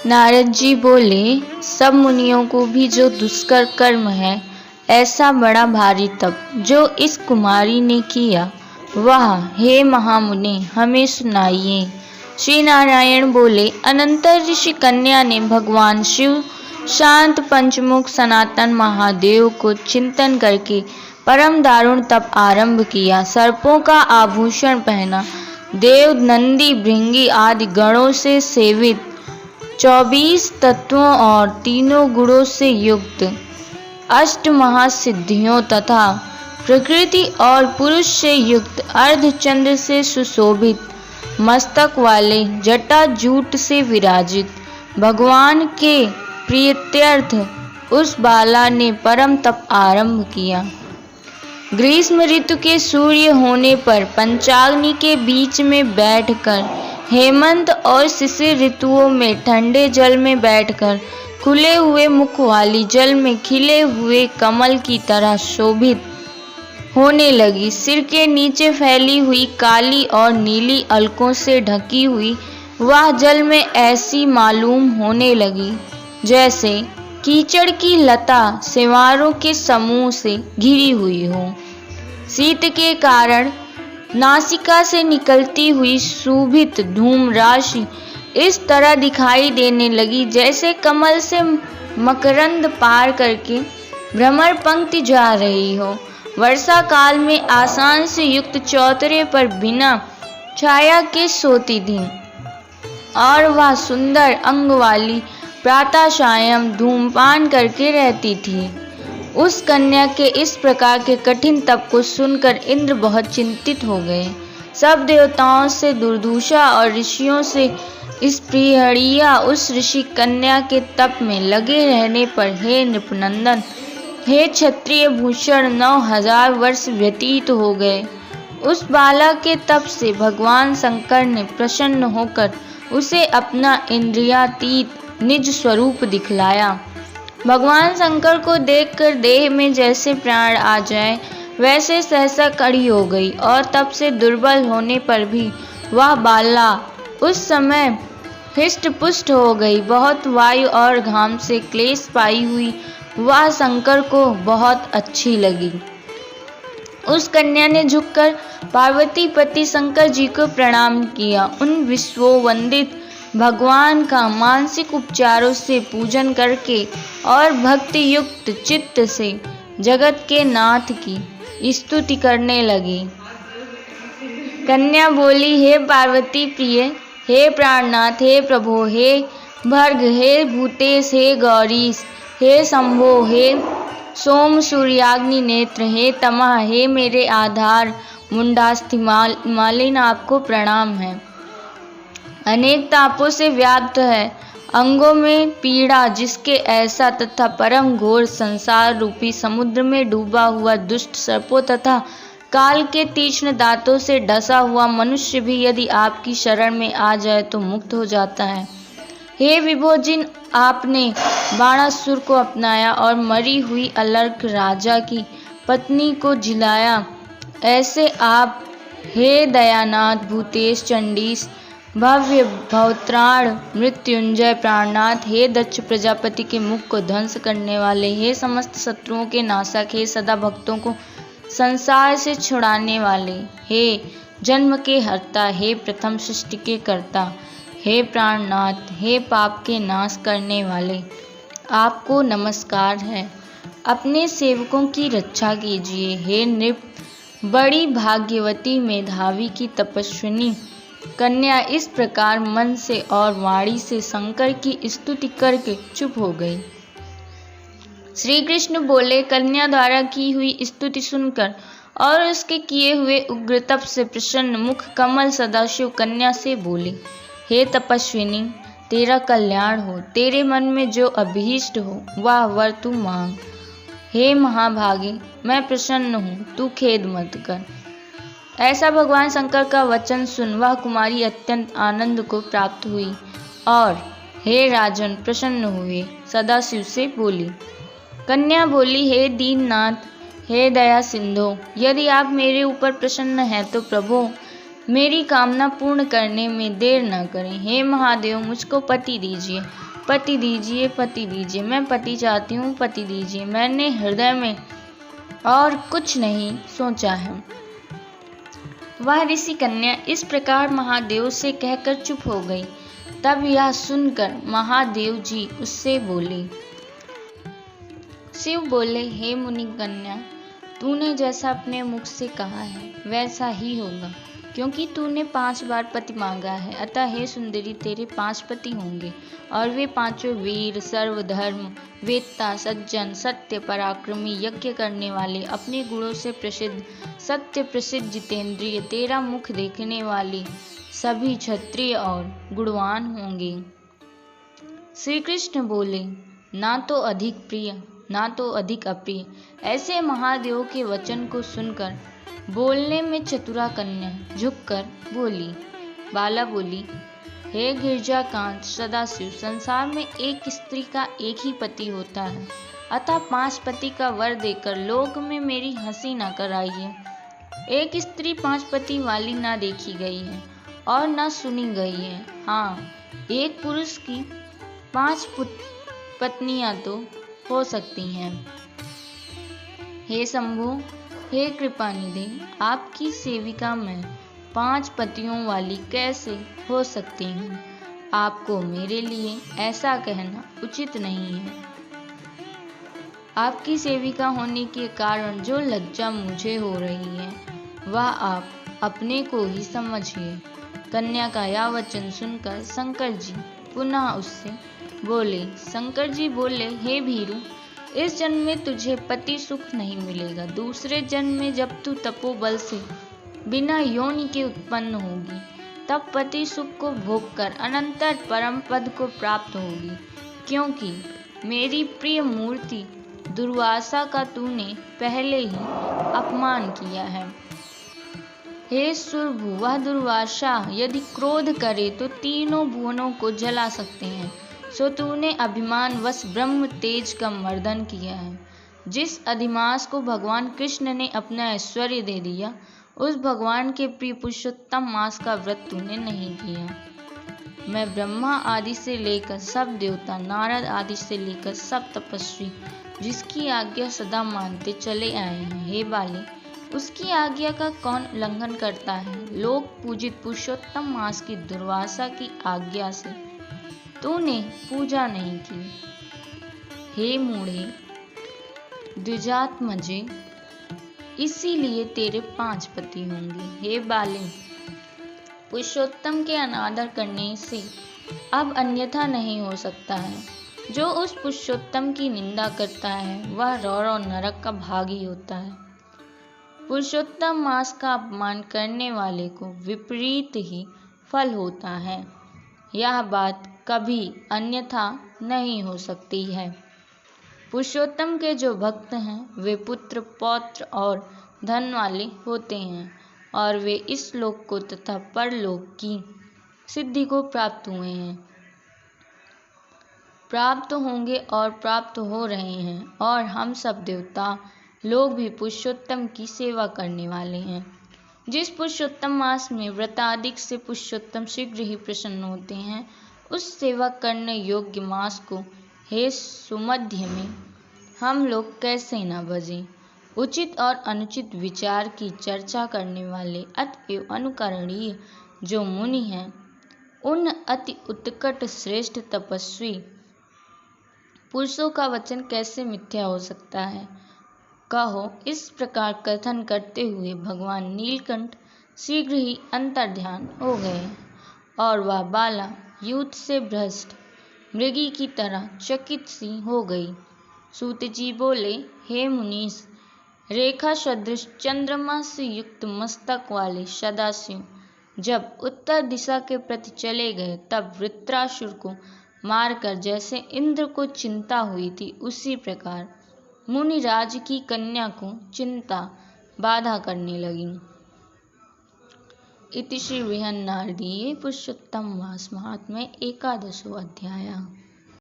नारद जी बोले, सब मुनियों को भी जो दुष्कर कर्म है, ऐसा बड़ा भारी तप जो इस कुमारी ने किया, वह हे महामुनि हमें सुनाइए। श्री नारायण बोले, अनंतर ऋषि कन्या ने भगवान शिव शांत पंचमुख सनातन महादेव को चिंतन करके परम दारुण तप आरंभ किया। सर्पों का आभूषण पहना, देव नंदी भृंगी आदि गणों से सेवित, 24 तत्वों और तीनों गुणों से युक्त, 8 महासिद्धियों तथा प्रकृति और पुरुष से युक्त, अर्धचंद्र से सुशोभित, मस्तक वाले, जटा जूट से विराजित, भगवान के प्रीत्यर्थ उस बाला ने परम तप आरंभ किया। ग्रीष्म ऋतु के सूर्य होने पर पंचाग्नि के बीच में बैठकर, हेमंत और शिशिर ऋतुओं में ठंडे जल में बैठकर, खुले हुए मुख वाली जल में खिले हुए कमल की तरह शोभित होने लगी। सिर के नीचे फैली हुई काली और नीली अलकों से ढकी हुई वह जल में ऐसी मालूम होने लगी जैसे कीचड़ की लता सिवारों के समूह से घिरी हुई हो। शीत के कारण नासिका से निकलती हुई शोभित धूम राशि इस तरह दिखाई देने लगी जैसे कमल से मकरंद पार करके भ्रमर पंक्ति जा रही हो। वर्षा काल में आसान से युक्त चौतरे पर बिना छाया के सोती थी और वह सुंदर अंग वाली प्रातः सायं धूमपान करके रहती थी। उस कन्या के इस प्रकार के कठिन तप को सुनकर इंद्र बहुत चिंतित हो गए। सब देवताओं से दुर्दुषा और ऋषियों से स्पृहणीया उस ऋषि कन्या के तप में लगे रहने पर, हे नृपनंदन, हे क्षत्रिय भूषण, 9000 वर्ष व्यतीत हो गए। उस बाला के तप से भगवान शंकर ने प्रसन्न होकर उसे अपना इंद्रियातीत निज स्वरूप दिखलाया। भगवान शंकर को देखकर देह में जैसे प्राण आ जाए वैसे सहसा खड़ी हो गई और तप से दुर्बल होने पर भी वह बाला उस समय हृष्ट पुष्ट हो गई। बहुत वायु और घाम से क्लेश पाई हुई वह शंकर को बहुत अच्छी लगी। उस कन्या ने झुककर पार्वती पति शंकर जी को प्रणाम किया। उन विश्ववंदित भगवान का मानसिक उपचारों से पूजन करके और भक्ति युक्त चित्त से जगत के नाथ की स्तुति करने लगी। कन्या बोली, हे पार्वती प्रिय, हे प्राणनाथ, हे प्रभो, हे भर्ग, हे भूतेश, हे गौरीश, हे शंभो, हे सोम सूर्याग्नि नेत्र, हे तमः, हे मेरे आधार मुंडास्थि मालिन, आपको प्रणाम है। अनेक तापों से व्याप्त है, अंगों में पीड़ा जिसके ऐसा तथा परम घोर संसार रूपी समुद्र में डूबा हुआ दुष्ट सर्पों तथा काल के तीक्ष्ण दांतों से डसा हुआ मनुष्य भी यदि आपकी शरण में आ जाए तो मुक्त हो जाता है। हे विभो, जिन आपने बाणासुर को अपनाया और मरी हुई अलर्क राजा की पत्नी को जिलाया, ऐसे आप हे दयानाथ भूतेश चंडीश भव्य भवत्राण मृत्युंजय प्राणनाथ, हे दक्ष प्रजापति के मुख को ध्वंस करने वाले, हे समस्त शत्रुओं के नाशक, हे सदा भक्तों को संसार से छुड़ाने वाले, हे जन्म के हर्ता, हे प्रथम सृष्टि के कर्ता, हे प्राणनाथ, हे पाप के नाश करने वाले, आपको नमस्कार है। अपने सेवकों की रक्षा कीजिए। हे नृप, बड़ी भाग्यवती मेधावी की तपस्विनी कन्या इस प्रकार मन से और वाणी से शंकर की स्तुति करके चुप हो गई। श्री कृष्ण बोले, कन्या द्वारा की हुई स्तुति सुनकर और उसके किए हुए उग्र तप से प्रसन्न मुख कमल सदाशिव कन्या से बोले, हे तपस्विनी, तेरा कल्याण हो। तेरे मन में जो अभीष्ट हो वह वर तू मांग। हे महाभागे, मैं प्रसन्न हूँ, तू खेद मत कर। ऐसा भगवान शंकर का वचन सुन वह कुमारी अत्यंत आनंद को प्राप्त हुई और हे राजन प्रसन्न हुए सदाशिव से बोली। कन्या बोली, हे दीननाथ, हे दया सिंधो, यदि आप मेरे ऊपर प्रसन्न हैं तो प्रभो मेरी कामना पूर्ण करने में देर न करें। हे महादेव, मुझको पति दीजिए, पति दीजिए, पति दीजिए। मैं पति चाहती हूँ, पति दीजिए। मैंने हृदय में और कुछ नहीं सोचा है। वह ऋषि कन्या इस प्रकार महादेव से कहकर चुप हो गई। तब यह सुनकर महादेव जी उससे बोले। शिव बोले, हे मुनि कन्या, तूने जैसा अपने मुख से कहा है वैसा ही होगा, क्योंकि तूने 5 बार पति मांगा है। अतः हे सुंदरी, तेरे 5 पति होंगे, और वे पांचों वीर, सर्वधर्म, वेत्ता, सज्जन, सत्य पराक्रमी, यज्ञ करने वाले, अपने गुणों से प्रसिद्ध, सत्य प्रसिद्ध, जितेंद्रिय, तेरा मुख देखने वाले, सभी क्षत्रिय और गुणवान होंगे। श्री कृष्ण बोले, ना तो अधिक प्रिय, ना तो अधिक अप्रिय। ऐसे महादेव के वचन को सुनकर बोलने में चतुरा कन्या झुककर बोली। बाला बोली, हे गिरजाकांत सदाशिव, संसार में एक स्त्री का एक ही पति होता है, अतः 5 पति का वर देकर लोक में मेरी हंसी न कराइए। एक स्त्री 5 पति वाली न देखी गई है और न सुनी गई है। हाँ, एक पुरुष की 5 पत्नियां तो हो सकती हैं। हे शंभु, हे कृपानिधि, आपकी सेविका मैं 5 पतियों वाली कैसे हो सकती हूँ? आपको मेरे लिए ऐसा कहना उचित नहीं है। आपकी सेविका होने के कारण जो लज्जा मुझे हो रही है वह आप अपने को ही समझिए। कन्या का यह वचन सुनकर शंकर जी पुनः उससे बोले। शंकर जी बोले, हे भीरु, इस जन्म में तुझे पति सुख नहीं मिलेगा। दूसरे जन्म में जब तू तपोबल से बिना योनि के उत्पन्न होगी, तब पति सुख को भोग कर अनंतर परम पद को प्राप्त होगी, क्योंकि मेरी प्रिय मूर्ति दुर्वासा का तूने पहले ही अपमान किया है। हे सुरभु, वह दुर्वासा यदि क्रोध करे तो तीनों भुवनों को जला सकते हैं, सो तूने अभिमान वश ब्रह्म तेज का मर्दन किया है। जिस अधिमास को भगवान कृष्ण ने अपना ऐश्वर्य दे दिया, उस भगवान के प्रिय पुरुषोत्तम मास का व्रत तूने नहीं किया। मैं ब्रह्मा आदि से लेकर सब देवता, नारद आदि से लेकर सब तपस्वी जिसकी आज्ञा सदा मानते चले आए हैं, हे बाले, उसकी आज्ञा का कौन उल्लंघन करता है? लोक पूजित पुरुषोत्तम मास की दुर्वासा की आज्ञा से तूने पूजा नहीं की। हे मूढ़े, द्विजात्मजे, इसीलिए तेरे 5 पति होंगे। हे बाले, पुरुषोत्तम के अनादर करने से अब अन्यथा नहीं हो सकता है। जो उस पुरुषोत्तम की निंदा करता है वह रौरव नरक का भागी होता है। पुरुषोत्तम मास का अपमान करने वाले को विपरीत ही फल होता है। यह बात कभी अन्यथा नहीं हो सकती है। पुरुषोत्तम के जो भक्त हैं वे पुत्र, पौत्र और धन वाले होते हैं, और वे इस लोक को तथा परलोक की सिद्धि को प्राप्त हुए हैं, प्राप्त होंगे और प्राप्त हो रहे हैं। और हम सब देवता लोग भी पुरुषोत्तम की सेवा करने वाले हैं। जिस पुरुषोत्तम मास में व्रताधिक से पुरुषोत्तम शीघ्र ही प्रसन्न होते हैं, उस सेवा करने योग्य मास को हे सुमध्य में हम लोग कैसे न भजें। उचित और अनुचित विचार की चर्चा करने वाले अतएव अनुकरणीय जो मुनि हैं, उन अति उत्कट श्रेष्ठ तपस्वी पुरुषों का वचन कैसे मिथ्या हो सकता है? कहो। इस प्रकार कथन करते हुए भगवान नीलकंठ शीघ्र ही अंतर्ध्यान हो गए, और वह बाला युद्ध से भ्रष्ट मृगी की तरह चकित सी हो गई। सूत जी बोले, हे मुनीश, रेखा सदृश चंद्रमा से युक्त मस्तक वाले सदाशिव जब उत्तर दिशा के प्रति चले गए, तब वृत्रासुर को मारकर जैसे इंद्र को चिंता हुई थी, उसी प्रकार मुनिराज की कन्या को चिंता बाधा करने लगी। इति श्री बृहन्नारदीये पुरुषोत्तम मास महात्म्ये 11वां अध्याय।